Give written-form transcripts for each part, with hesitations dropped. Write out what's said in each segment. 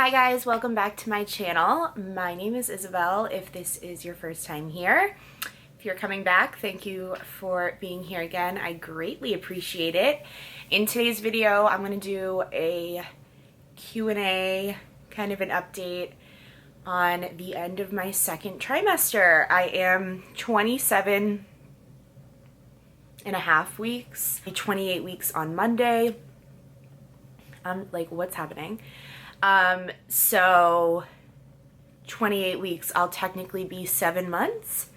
Hi guys, welcome back to my channel. My name is Isabel if this is your first time here. If you're coming back, thank you for being here again. I greatly appreciate it. In today's video, I'm going to do a Q&A, kind of an update on the end of my second trimester. I am 27 and a half weeks, 28 weeks on Monday. I'm like, what's happening? So 28 weeks, I'll technically be 7 months,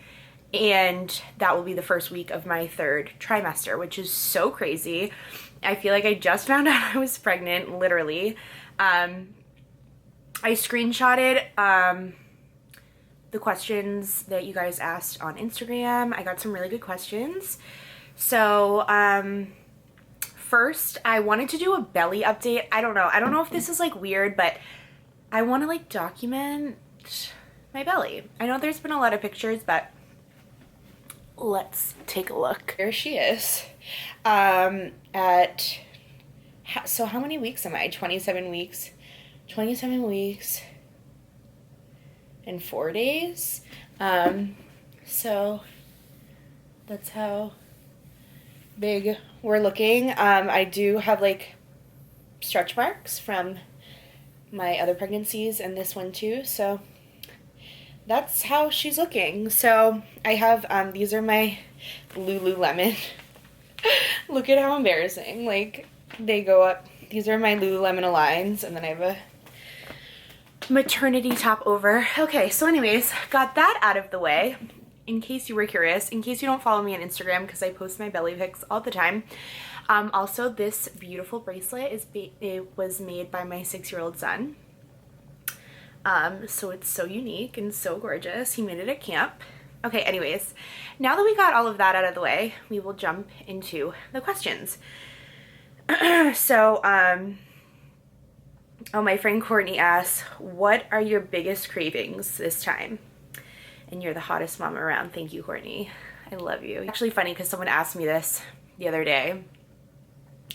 and that will be the first week of my third trimester, which is so crazy. I feel like I just found out I was pregnant, literally. I screenshotted the questions that you guys asked on Instagram. I got some really good questions. So, first, I wanted to do a belly update. I don't know if this is like weird, but I want to like document my belly. I know there's been a lot of pictures, but let's take a look. There she is. So how many weeks am I? 27 weeks. 27 weeks and 4 days. So that's how big we're looking. I do have like stretch marks from my other pregnancies and this one too, so that's how she's looking. So I have these are my Lululemon look at how embarrassing, like they go up. These are my Lululemon Aligns, and then I have a maternity top over. Okay, so anyways, got that out of the way. In case you were curious, in case you don't follow me on Instagram, because I post my belly pics all the time. Also, this beautiful bracelet it was made by my 6-year-old son. So it's so unique and so gorgeous. He made it at camp. Okay, anyways, now that we got all of that out of the way, we will jump into the questions. So, oh, my friend Courtney asks, what are your biggest cravings this time? And you're the hottest mom around. Thank you, Courtney. I love you. Actually funny because someone asked me this the other day,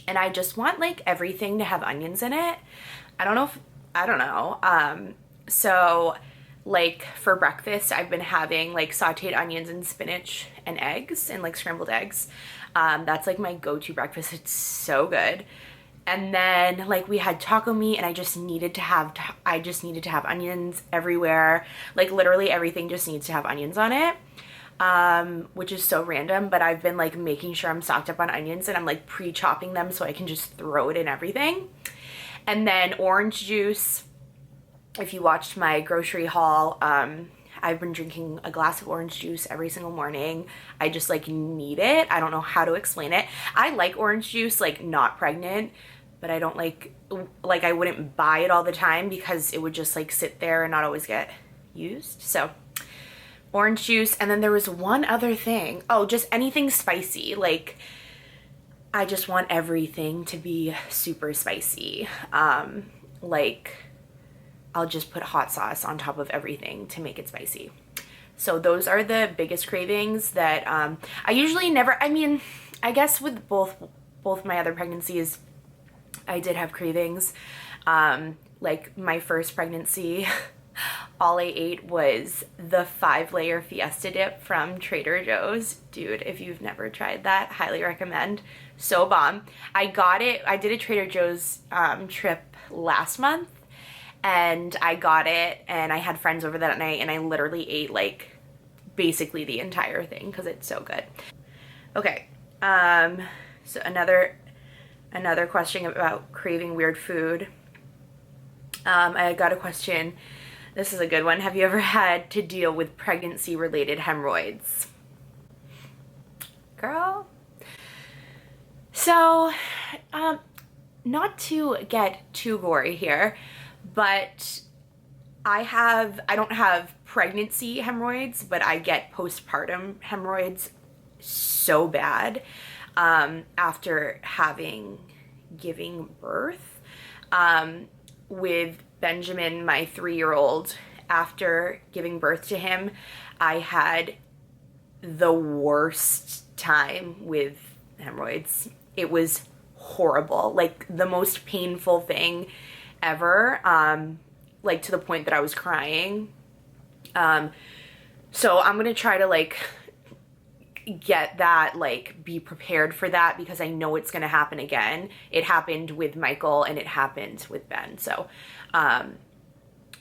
and I just want like everything to have onions in it. I don't know. So like for breakfast, I've been having like sauteed onions and spinach and eggs and like scrambled eggs. That's like my go-to breakfast. It's so good. And then like we had taco meat, and I just needed to have onions everywhere. Like literally everything just needs to have onions on it, which is so random, but I've been like making sure I'm stocked up on onions, and I'm like pre-chopping them so I can just throw it in everything. And then orange juice. If you watched my grocery haul, I've been drinking a glass of orange juice every single morning. I just like need it. I don't know how to explain it. I like orange juice, like not pregnant, but I don't like I wouldn't buy it all the time because it would just like sit there and not always get used. So orange juice. And then there was one other thing. Oh, just anything spicy. Like I just want everything to be super spicy. Like I'll just put hot sauce on top of everything to make it spicy. So those are the biggest cravings that I usually never, I mean, I guess with both my other pregnancies, I did have cravings. Like my first pregnancy, all I ate was the 5-layer Fiesta dip from Trader Joe's. Dude, if you've never tried that, highly recommend. So bomb. I did a Trader Joe's trip last month, and I got it, and I had friends over that night, and I literally ate like basically the entire thing because it's so good. Okay, so another question about craving weird food. I got a question. This is a good one. Have you ever had to deal with pregnancy-related hemorrhoids? Girl. So, not to get too gory here, but I don't have pregnancy hemorrhoids, but I get postpartum hemorrhoids so bad after giving birth. With Benjamin, my 3-year-old, after giving birth to him, I had the worst time with hemorrhoids. It was horrible, like the most painful thing ever. like to the point that I was crying. So I'm gonna try to like get that, like be prepared for that, because I know it's gonna happen again. It happened with Michael and it happened with Ben. So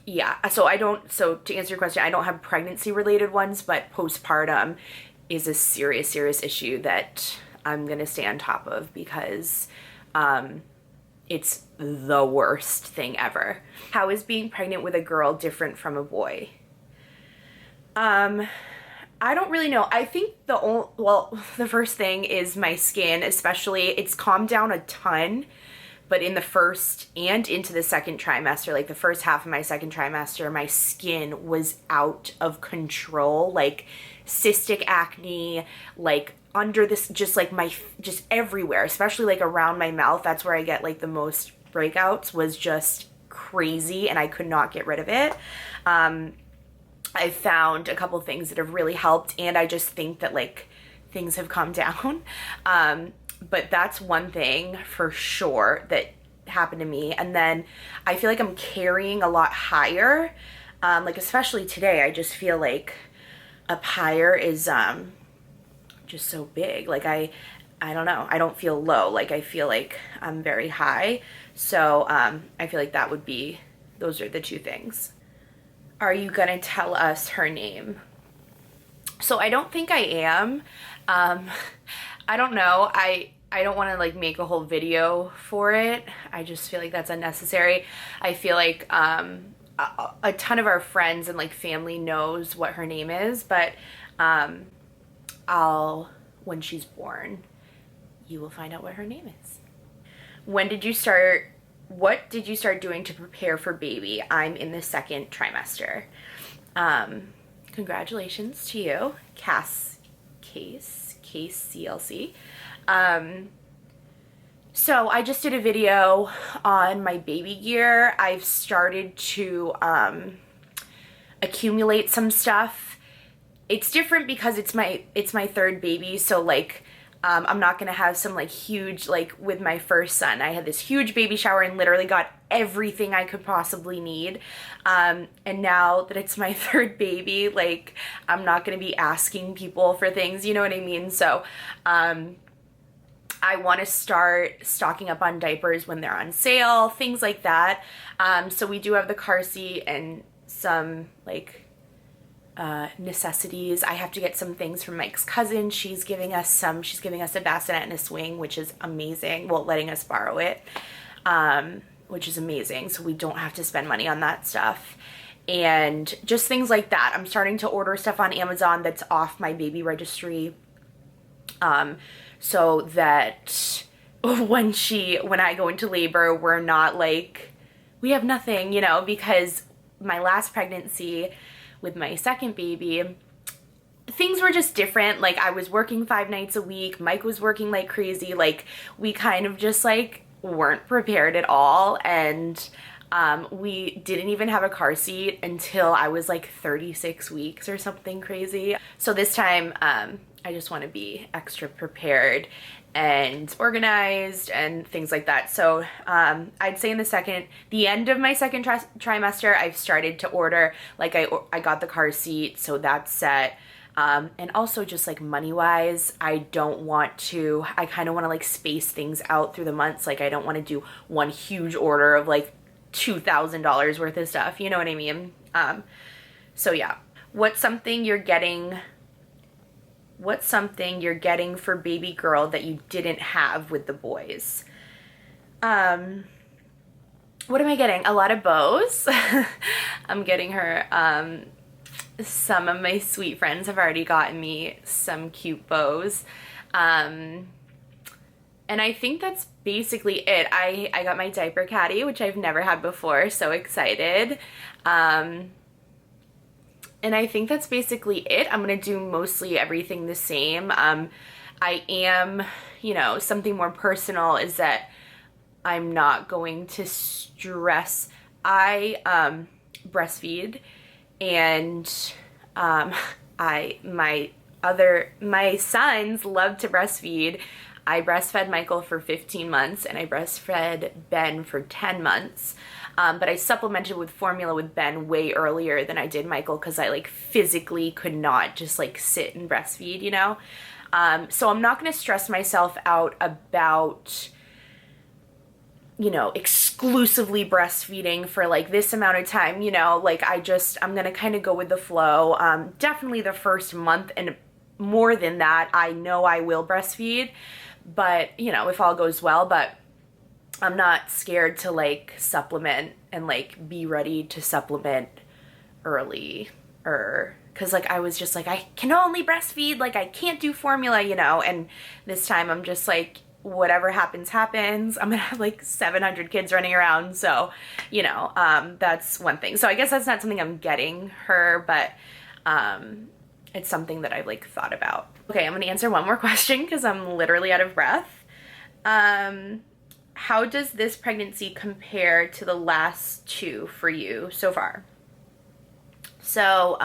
yeah, so to answer your question, I don't have pregnancy related ones, but postpartum is a serious issue that I'm gonna stay on top of, because it's the worst thing ever. How is being pregnant with a girl different from a boy? I don't really know. I think the first thing is my skin, especially, it's calmed down a ton, but in the first and into the second trimester, like the first half of my second trimester, my skin was out of control, like cystic acne, like under this, just like just everywhere, especially like around my mouth. That's where I get like the most breakouts, was just crazy, and I could not get rid of it. I found a couple things that have really helped, and I just think that like things have calmed down. But that's one thing for sure that happened to me. And then I feel like I'm carrying a lot higher. Like especially today, I just feel like up higher is just so big. Like I don't know, I don't feel low. Like I feel like I'm very high. So I feel like those are the two things. Are you gonna tell us her name? So I don't think I am. I don't know. I don't want to like make a whole video for it. I just feel like that's unnecessary. I feel like a ton of our friends and like family knows what her name is, but when she's born, you will find out what her name is. What did you start doing to prepare for baby? I'm in the second trimester. Congratulations to you, Case CLC. So I just did a video on my baby gear. I've started to accumulate some stuff. It's different because it's my third baby, so like I'm not gonna have some like huge, like with my first son, I had this huge baby shower and literally got everything I could possibly need. And now that it's my third baby, like I'm not gonna be asking people for things, you know what I mean? So I want to start stocking up on diapers when they're on sale, things like that. So we do have the car seat and some like necessities. I have to get some things from Mike's cousin. She's giving us a bassinet and a swing, which is amazing. Well, letting us borrow it, which is amazing. So we don't have to spend money on that stuff. And just things like that. I'm starting to order stuff on Amazon that's off my baby registry. So that when I go into labor, we're not like, we have nothing, you know, because my last pregnancy with my second baby, things were just different. Like I was working 5 nights a week. Mike was working like crazy. Like we kind of just like weren't prepared at all. And we didn't even have a car seat until I was like 36 weeks or something crazy. So this time, I just want to be extra prepared and organized and things like that. So I'd say the end of my second trimester, I've started to order, like I got the car seat, so that's set. And also just like money wise, I kind of want to like space things out through the months. Like I don't want to do one huge order of like $2,000 worth of stuff, you know what I mean? So yeah, what's something you're getting for baby girl that you didn't have with the boys? What am I getting? A lot of bows. I'm getting her, some of my sweet friends have already gotten me some cute bows. And I think that's basically it. I got my diaper caddy, which I've never had before, so excited. And I think that's basically it. I'm gonna do mostly everything the same. I am, you know, something more personal is that I'm not going to stress. I breastfeed, and my sons love to breastfeed. I breastfed Michael for 15 months and I breastfed Ben for 10 months. But I supplemented with formula with Ben way earlier than I did Michael because I like physically could not just like sit and breastfeed, you know? So I'm not going to stress myself out about, you know, exclusively breastfeeding for like this amount of time, you know, like I'm going to kind of go with the flow. Definitely the first month and more than that, I know I will breastfeed, but you know, if all goes well, but I'm not scared to like supplement and like be ready to supplement early, or because like I was just like, I can only breastfeed, like I can't do formula, you know, and this time I'm just like, whatever happens, happens. I'm gonna have like 700 kids running around, so, you know, that's one thing. So I guess that's not something I'm getting her, but it's something that I've like thought about. Okay, I'm gonna answer one more question because I'm literally out of breath. How does this pregnancy compare to the last two for you so far? So,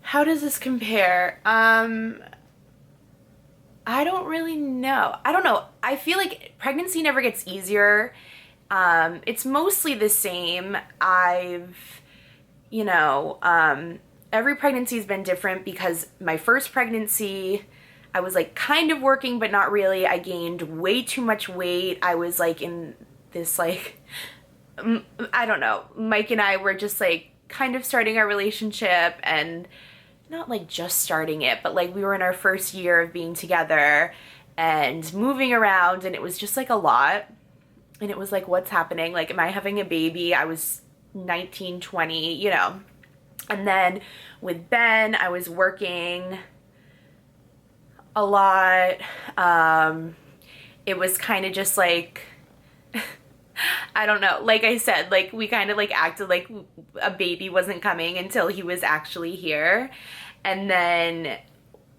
how does this compare? I don't really know. I don't know. I feel like pregnancy never gets easier. It's mostly the same. You know, every pregnancy's been different because my first pregnancy, I was like kind of working, but not really. I gained way too much weight. I was like in this like, I don't know. Mike and I were just like kind of starting our relationship, and not like just starting it, but like we were in our first year of being together and moving around, and it was just like a lot. And it was like, what's happening? Like, am I having a baby? I was 19, 20, you know. And then with Ben, I was working a lot. It was kind of just like, I don't know, like I said, like we kind of like acted like a baby wasn't coming until he was actually here. And then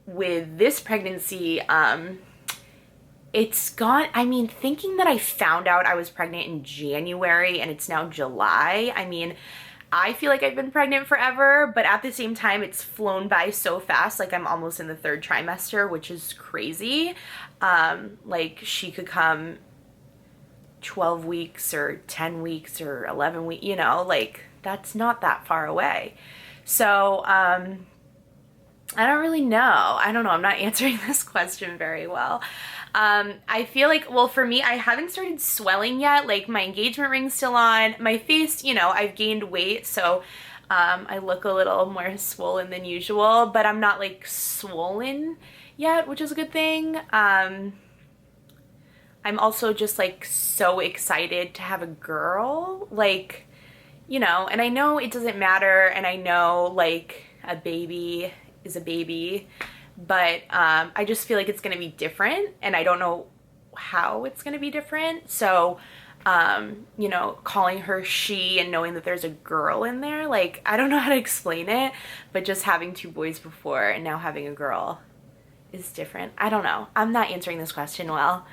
with this pregnancy, it's gone, I mean, thinking that I found out I was pregnant in January and it's now July, I mean, I feel like I've been pregnant forever, but at the same time, it's flown by so fast. Like I'm almost in the 3rd trimester, which is crazy. Like she could come 12 weeks or 10 weeks or 11 weeks, you know, like that's not that far away. So, I don't really know. I don't know. I'm not answering this question very well. I feel like, well, for me, I haven't started swelling yet. Like my engagement ring's still on. My face, you know, I've gained weight, so I look a little more swollen than usual, but I'm not like swollen yet, which is a good thing. I'm also just like so excited to have a girl, like, you know, and I know it doesn't matter, and I know like a baby is a baby, but I just feel like it's gonna be different, and I don't know how it's gonna be different. So, you know, calling her she and knowing that there's a girl in there, like, I don't know how to explain it, but just having 2 boys before and now having a girl is different. I don't know. I'm not answering this question well.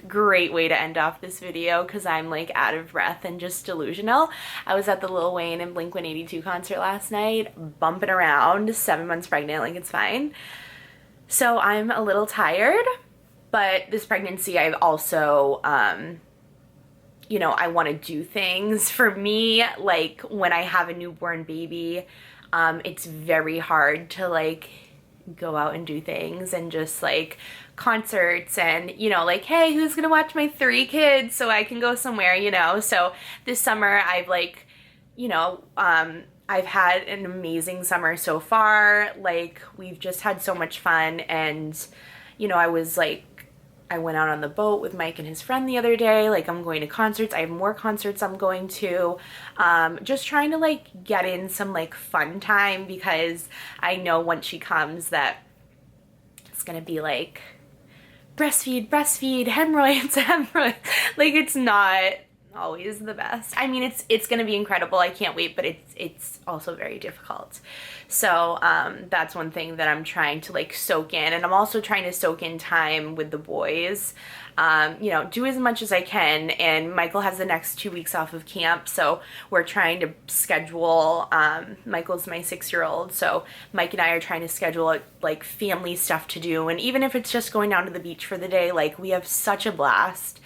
Great way to end off this video because I'm like out of breath and just delusional. I was at the Lil Wayne and Blink-182 concert last night, bumping around, 7 months pregnant, like it's fine. So I'm a little tired, but this pregnancy I've also, you know, I want to do things. For me, like when I have a newborn baby, it's very hard to like go out and do things and just like concerts and, you know, like, hey, who's gonna watch my 3 kids so I can go somewhere, you know? So this summer I've like, you know, I've had an amazing summer so far. Like we've just had so much fun, and, you know, I went out on the boat with Mike and his friend the other day. Like I'm going to concerts. I have more concerts I'm going to. Just trying to like get in some like fun time, because I know once she comes that it's gonna be like breastfeed, breastfeed, hemorrhoids, hemorrhoids. Like it's not always the best. I mean, it's gonna be incredible. I can't wait, but it's also very difficult. So that's one thing that I'm trying to like soak in, and I'm also trying to soak in time with the boys. You know, do as much as I can, and Michael has the next 2 weeks off of camp, so we're trying to schedule, Michael's my 6-year-old, so Mike and I are trying to schedule like family stuff to do, and even if it's just going down to the beach for the day, like we have such a blast.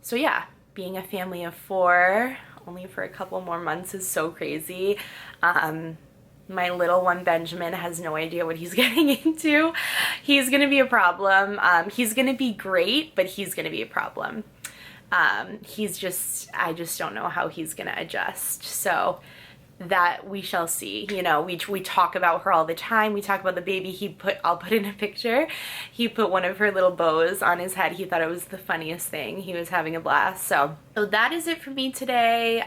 So yeah, being a family of 4, only for a couple more months, is so crazy. My little one, Benjamin, has no idea what he's getting into. He's gonna be a problem. He's gonna be great, but he's gonna be a problem. I just don't know how he's gonna adjust. So that we shall see. You know, we talk about her all the time. We talk about the baby. I'll put in a picture. He put one of her little bows on his head. He thought it was the funniest thing. He was having a blast. So that is it for me today.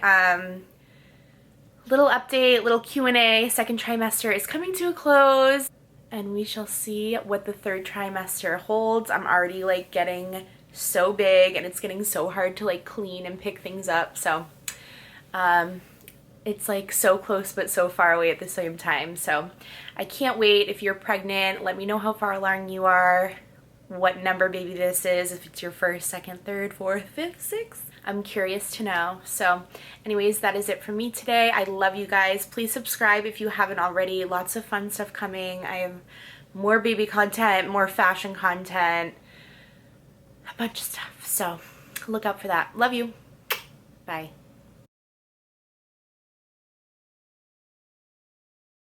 Little update, little Q&A. Second trimester is coming to a close, and we shall see what the third trimester holds. I'm already like getting so big, and it's getting so hard to like clean and pick things up. So it's like so close but so far away at the same time. So I can't wait. If you're pregnant, let me know how far along you are, what number baby this is, if it's your first, second, third, fourth, fifth, sixth. I'm curious to know. So anyways, that is it for me today. I love you guys. Please subscribe if you haven't already. Lots of fun stuff coming. I have more baby content, more fashion content, a bunch of stuff. So look out for that. Love you. Bye.